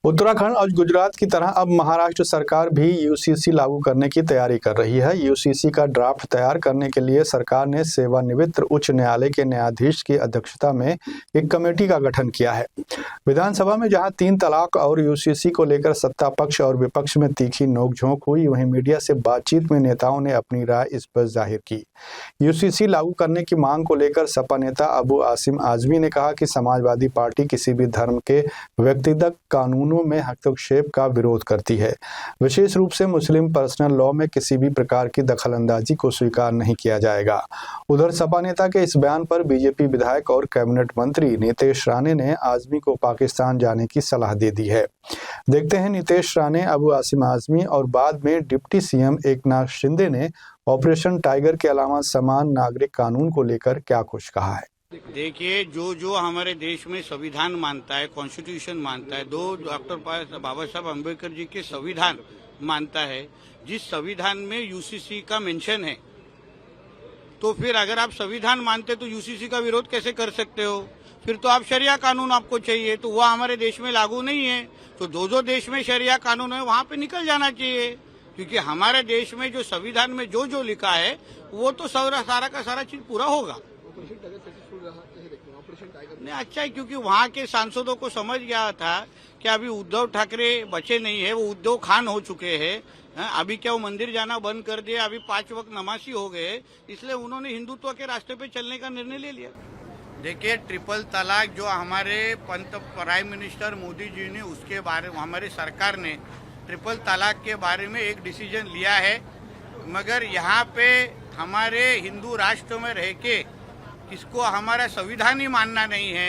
उत्तराखंड और गुजरात की तरह अब महाराष्ट्र सरकार भी यूसीसी लागू करने की तैयारी कर रही है। यूसीसी का ड्राफ्ट तैयार करने के लिए सरकार ने सेवानिवृत्त उच्च न्यायालय के न्यायाधीश की अध्यक्षता में एक कमेटी का गठन किया है। विधानसभा में जहां 3 तलाक और यूसीसी को लेकर सत्ता पक्ष और विपक्ष में तीखी नोकझोंक हुई, वहीं मीडिया से बातचीत में नेताओं ने अपनी राय इस पर जाहिर की। यूसीसी लागू करने की मांग को लेकर सपा नेता अबू आसिम आजमी ने कहा कि समाजवादी पार्टी किसी भी धर्म के व्यक्तिगत कानूनों में हस्तक्षेप का विरोध करती है। विशेष रूप से मुस्लिम पर्सनल लॉ में किसी भी प्रकार की दखलंदाजी को स्वीकार नहीं किया जाएगा। उधर सपा नेता के इस बयान पर बीजेपी विधायक और कैबिनेट मंत्री नितेश राणे ने आजमी को पाकिस्तान जाने की सलाह दे दी है। देखते हैं नितेश राणे, अबू आसिम आजमी और बाद में डिप्टी सीएम एकनाथ शिंदे ने ऑपरेशन टाइगर के अलावा समान नागरिक कानून को लेकर क्या कुछ कहा है। देखिए, जो हमारे देश में संविधान मानता है, कॉन्स्टिट्यूशन मानता है, डॉक्टर बाबा साहब अम्बेडकर जी के संविधान मानता है, जिस संविधान में यूसीसी का मेंशन है, तो फिर अगर आप संविधान मानते तो यूसीसी का विरोध कैसे कर सकते हो? फिर तो आप शरिया कानून आपको चाहिए, तो वह हमारे देश में लागू नहीं है। तो जो देश में शरिया कानून है वहां पे निकल जाना चाहिए, क्योंकि हमारे देश में जो संविधान में जो लिखा है वो तो सारा का सारा चीज पूरा होगा। नहीं, अच्छा है, क्योंकि वहाँ के सांसदों को समझ गया था कि अभी उद्धव ठाकरे बचे नहीं है, वो उद्धव खान हो चुके हैं। अभी क्या वो मंदिर जाना बंद कर दिया, अभी 5 वक्त नमाजी हो गए, इसलिए उन्होंने हिंदुत्व के रास्ते पे चलने का निर्णय ले लिया। देखिए, ट्रिपल तलाक जो हमारे प्राइम मिनिस्टर मोदी जी ने उसके बारे में, हमारी सरकार ने ट्रिपल तलाक के बारे में एक डिसीजन लिया है, मगर यहाँ पे हमारे हिंदू राष्ट्र में रह के इसको हमारा संविधान ही मानना नहीं है।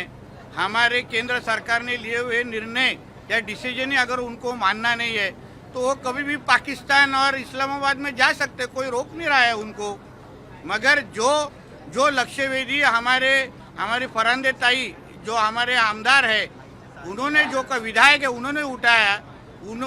हमारे केंद्र सरकार ने लिए हुए निर्णय या डिसीजन ही अगर उनको मानना नहीं है तो वो कभी भी पाकिस्तान और इस्लामाबाद में जा सकते, कोई रोक नहीं रहा है उनको। मगर जो लक्ष्य वेदी हमारे फरांदे ताई जो हमारे आमदार है, उन्होंने जो विधायक है उन्होंने उठाया,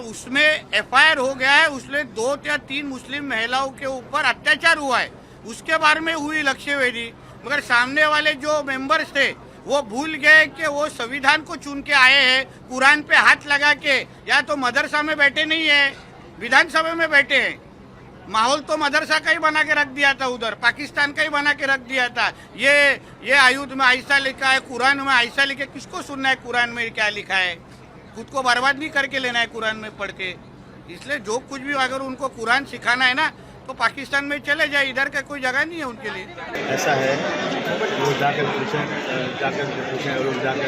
उसमें एफआईआर हो गया है, उसमें 2 या 3 मुस्लिम महिलाओं के ऊपर अत्याचार हुआ है, उसके बारे में हुई लक्ष्य वेदी। मगर सामने वाले जो मेंबर्स थे वो भूल गए कि वो संविधान को चुन के आए हैं, कुरान पे हाथ लगा के, या तो मदरसा में बैठे नहीं है, विधानसभा में बैठे हैं। माहौल तो मदरसा का ही बना के रख दिया था, उधर पाकिस्तान का ही बना के रख दिया था। ये आयुध में ऐसा लिखा है, कुरान में ऐसा लिखा है, किसको सुनना है कुरान में क्या लिखा है? खुद को बर्बाद नहीं करके लेना है कुरान में पढ़ के। इसलिए जो कुछ भी अगर उनको कुरान सिखाना है ना, तो पाकिस्तान में चले जाए, इधर का कोई जगह नहीं है उनके लिए। ऐसा है, वो जाकर पूछें और जाकर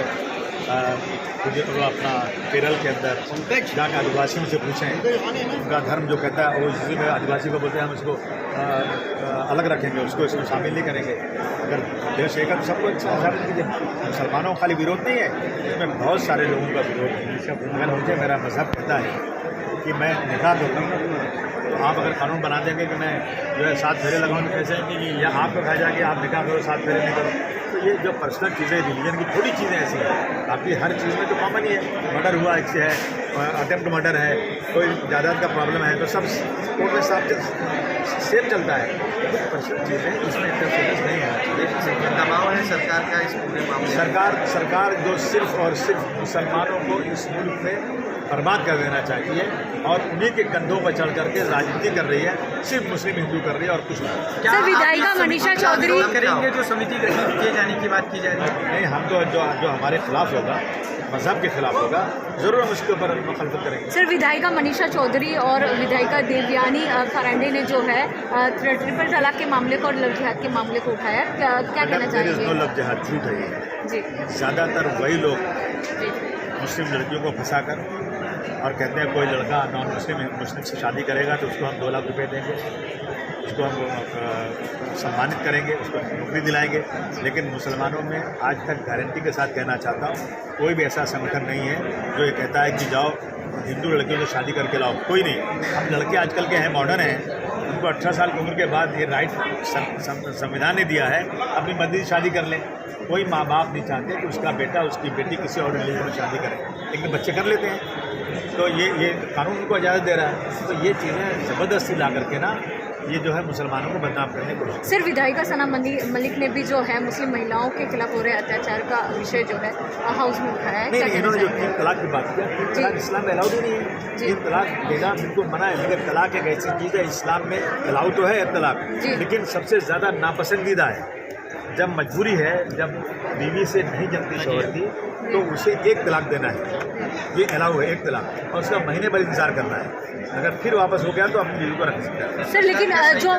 अपना केरल के अंदर जाकर आदिवासियों से पूछें, उनका धर्म जो कहता है वो इसमें आदिवासी को बोलते हैं, हम इसको अलग रखेंगे, उसको इसमें शामिल नहीं करेंगे। अगर देश एक सबको शामिल कीजिए। मुसलमानों का खाली विरोध नहीं है, इसमें बहुत सारे लोगों का विरोध है। अगर मुझे मेरा मजहब कहता है कि मैं निकाह करता हूँ, तो आप अगर कानून बना देंगे कि मैं जो है 7 फेरे लगाऊँ, ऐसे नहीं कि या आपको कहा जाए कि आप निकाह करो 7 फेरे नहीं करो। तो ये जो पर्सनल चीज़ें, रिलीजन की थोड़ी चीज़ें ऐसी हैं, बाकी हर चीज़ में तो कॉमन ही है। मर्डर हुआ इससे है, अटेम्प्ट मर्डर है, कोई जायदाद का प्रॉब्लम है, तो सब कोर्ट में सब सेम चलता है। कुछ पर्सनल चीज़ें इसमें इंटरफेरेंस नहीं है। दबाव है सरकार का इस पूरे मामले। सरकार जो सिर्फ और सिर्फ मुसलमानों को इस मुल्क में बर्बाद कर देना चाहिए और उन्हीं के कंधों पर चढ़ करके राजनीति कर रही है, सिर्फ मुस्लिम हिंदू कर रही है और कुछ नहीं। क्या विधायिका मनीषा चौधरी करेंगे जो समिति गठित किए जाने की बात की जा रही है? नहीं, हम तो जो हमारे खिलाफ होगा, मजहब के खिलाफ होगा, जरूर हम उसके ऊपर मुखालफत करेंगे। सर, विधायिका मनीषा चौधरी और विधायिका देवयानी फरांडे ने जो है ट्रिपल तलाक के मामले को और लव जिहाद के मामले को उठाया, क्या कहना चाहेंगे? लव जिहाद झूठ है ये जी। ज़्यादातर वही लोग मुस्लिम लड़कियों को फंसाकर और कहते हैं कोई लड़का नॉन मुस्लिम से शादी करेगा तो उसको हम 2 लाख रुपए देंगे, उसको हम सम्मानित करेंगे, उसको नौकरी दिलाएंगे। लेकिन मुसलमानों में आज तक गारंटी के साथ कहना चाहता हूँ, कोई भी ऐसा संगठन नहीं है जो ये कहता है कि जाओ हिंदू लड़कियों से शादी करके लाओ। कोई नहीं। अब लड़के आजकल के हैं, मॉडर्न हैं, उनको 18 साल की उम्र के बाद ये राइट संविधान ने दिया है अपनी मर्जी से शादी कर लें। कोई माँ बाप नहीं चाहते कि उसका बेटा उसकी बेटी किसी और रिलीजन में शादी करे, लेकिन बच्चे कर लेते हैं। तो ये कानून उनको इजाज़त दे रहा है। तो ये चीज़ें ज़बरदस्ती ला करके ना ये जो है मुसलमानों को बदनाम करने की कोशिश। सर, विधायिका सना मलिक ने भी जो है मुस्लिम महिलाओं के खिलाफ हो रहे अत्याचार का विषय जो है हाउस में उठाया है। नहीं, इन्होंने जो 3 तलाक की बात किया, 3 तलाक इस्लाम में अलाउड ही नहीं है। 3 तलाक देना बिल्कुल मना है, मगर तलाक एक ऐसी चीज़ है, इस्लाम में अलाउड तो है तलाक, लेकिन सबसे ज़्यादा नापसंदीदा है। जब मजबूरी है, जब बीवी से नहीं जमती शौहर की, तो उसे 1 तलाक देना है, ये अलाउ है 1 तलाक, और उसका महीने भर इंतजार करना है। अगर फिर वापस हो गया तो अपनी बीवी को रख सकता है। सर, लेकिन जो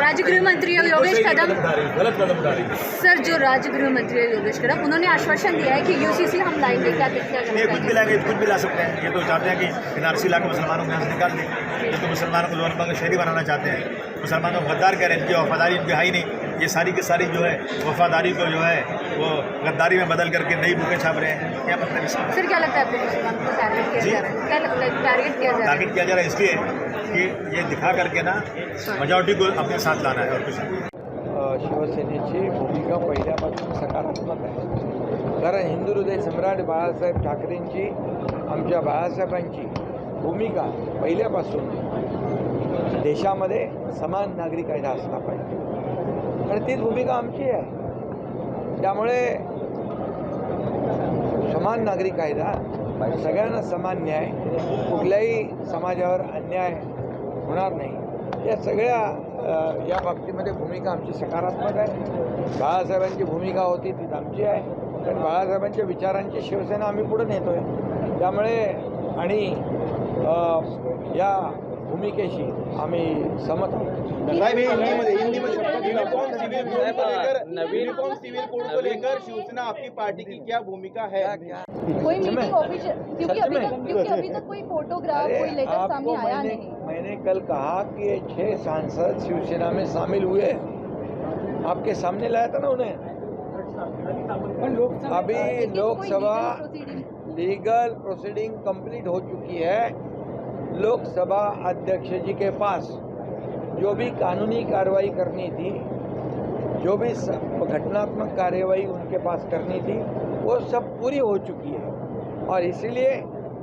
राज्य गृह मंत्री है योगेश कदम, गलत कदम उठा रही है। सर जो राज्य गृह मंत्री है योगेश कदम, उन्होंने आश्वासन दिया है कि यूसीसी हम लाएंगे। क्या नहीं, कुछ भी लाएंगे, कुछ भी ला सकते हैं। ये तो चाहते हैं कि एनआरसी ला के मुसलमानों को यहाँ से निकाल दें। ये तो मुसलमानों को लोअर बंग शहरी बनाना चाहते हैं। मुसलमानों को गद्दार कह रहे हैं, इनकी वफादारी इनकी है ही नहीं। ये सारी की सारी जो है वफादारी को जो है वो गद्दारी में बदल करके नई बुकें छाप रहे हैं। क्या मतलब इसका? सर, क्या लगता है आपको मुसलमानों को टारगेट किया जा रहा है? क्या लगता है टारगेट किया जा रहा है? टारगेट किया जा रहा है इसलिए कि ये दिखा करके ना मेजॉरिटी को अपने साथ लाना है और कुछ नहीं। शिवसेनेची भूमिका पहिल्यापासून सकारात्मक आहे, कारण हिंदू हृदय सम्राट बाळासाहेब ठाकरेंची, आमच्या बाळासाहेबांची भूमिका पहिल्यापासून देशामध्ये समान नागरी कायदा असला पाहिजे, आणि तीच भूमिका आमची आहे। त्यामुळे समान नागरी कायदा, सगळ्यांना समान न्याय, कुठल्याही समाजावर अन्याय होणार नाही, या सगळ्या या बाबतीमध्ये भूमिका आमची सकारात्मक आहे। बाळासाहेबांची भूमिका होती तीच आमची आहे, कारण बाळासाहेबांच्या विचारांची शिवसेना आम्ही पुढे नेतोय। त्यामुळे आणि या भूमिकेशी आम्ही सहमत आहोत। यूनिफॉर्म सिविल कोड को लेकर शिवसेना आपकी पार्टी की क्या भूमिका है? कोई मीटिंग ऑफिशियल, क्योंकि अभी तक कोई फोटोग्राफ कोई लेकर सामने आया नहीं। मैंने कल कहा कि ये 6 सांसद शिवसेना में शामिल हुए, आपके सामने लाया था ना उन्हें। अभी लोकसभा लीगल प्रोसीडिंग कंप्लीट हो चुकी है। लोकसभा अध्यक्ष जी के पास जो भी कानूनी कार्रवाई करनी थी, जो भी घटनात्मक कार्रवाई उनके पास करनी थी, वो सब पूरी हो चुकी है, और इसलिए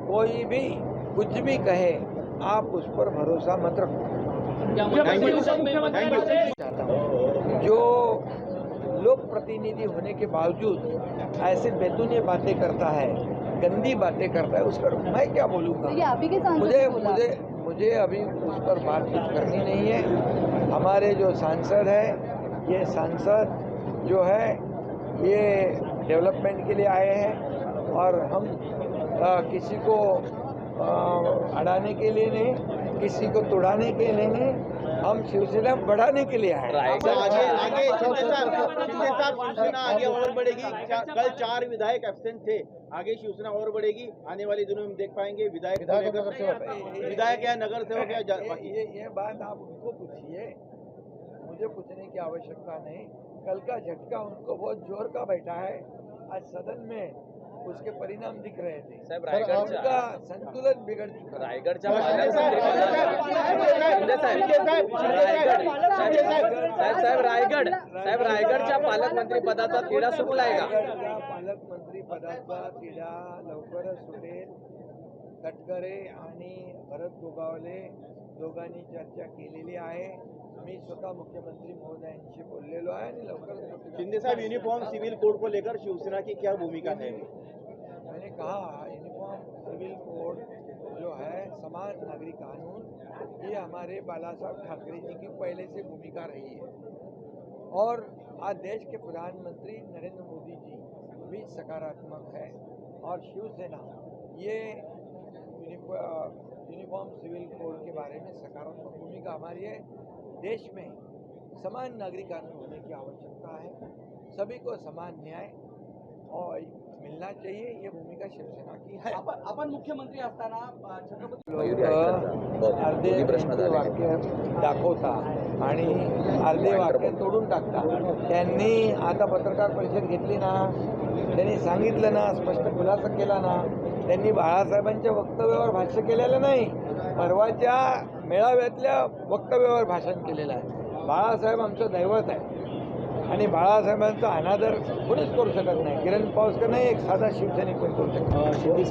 कोई भी कुछ भी कहे आप उस पर भरोसा मत रखो। चाहता हूँ जो लोक प्रतिनिधि होने के बावजूद ऐसे बेतुनी बातें करता है, गंदी बातें करता है, उस पर मैं क्या बोलूँगा? मुझे अभी उस पर बात कुछ करनी नहीं है। हमारे जो सांसद है, ये सांसद जो है ये डेवलपमेंट के लिए आए हैं, और हम किसी को अड़ाने के लिए नहीं, किसी को तोड़ाने के लिए नहीं, हम शिवसेना बढ़ाने के लिए आए। आगे शिवसेना आगे और बढ़ेगी। कल 4 विधायक एब्सेंट थे, आगे शिवसेना और बढ़ेगी। आने वाले दिनों में देख पाएंगे विधायक या नगर सेवक या ये बात आप उनको पूछिए, मुझे पूछने की आवश्यकता नहीं। कल का झटका उनको बहुत जोर का बैठा है, आज सदन में उसके परिणाम दिख रहे थे। उनका संतुलन बिगड़ चुका। रायगडच्या रायगडच्या पालकमंत्री पदाचा तिढा सुटलाय का? पालकमंत्री पदाचा तिढा लवकरच सुटेल। तटकरे आणि भरत गोगावले दोघांनी चर्चा केलेली आहे। मी स्वतः मुख्यमंत्री महोदयांशी बोललेलो आहे आणि लवकरच। शिंदे साहब, यूनिफॉर्म सिविल कोड को लेकर शिवसेना की क्या भूमिका है? मैंने कहा यूनिफॉर्म सिविल कोड जो है, समान नागरिक कानून, ये हमारे बाला साहब ठाकरे जी की पहले से भूमिका रही है, और आज देश के प्रधानमंत्री नरेंद्र मोदी जी भी सकारात्मक है, और शिवसेना ये यूनिफॉर्म सिविल कोड के बारे में सकारात्मक भूमिका हमारी है। देश में समान नागरिक कानून होने की आवश्यकता है, सभी को समान न्याय और मिलना चाहिए, ये भूमिका शिवसेना की है। आपण मुख्यमंत्री असताना छत्रपती अर्धे वाक्य दाखवता आणि अर्धे वाक्य तोडून टाकता। त्यांनी आता पत्रकार परिषद घेतली ना, त्यांनी सांगितलं ना, स्पष्ट खुलासा केला ना, त्यांनी बाळासाहेबांच्या वक्तव्यावर भाष्य केलेलं नाही, परवाच्या मेळाव्यातल्या वक्तव्यावर भाषण केलेलं आहे। बाळासाहेब आमचं दैवत आहे, आणि बाळासाहेबांचा अनादर कोणीच करू शकत नाही। किरण पावसकर नाही, एक साधा शिवसैनिक पण करू शकत नाही।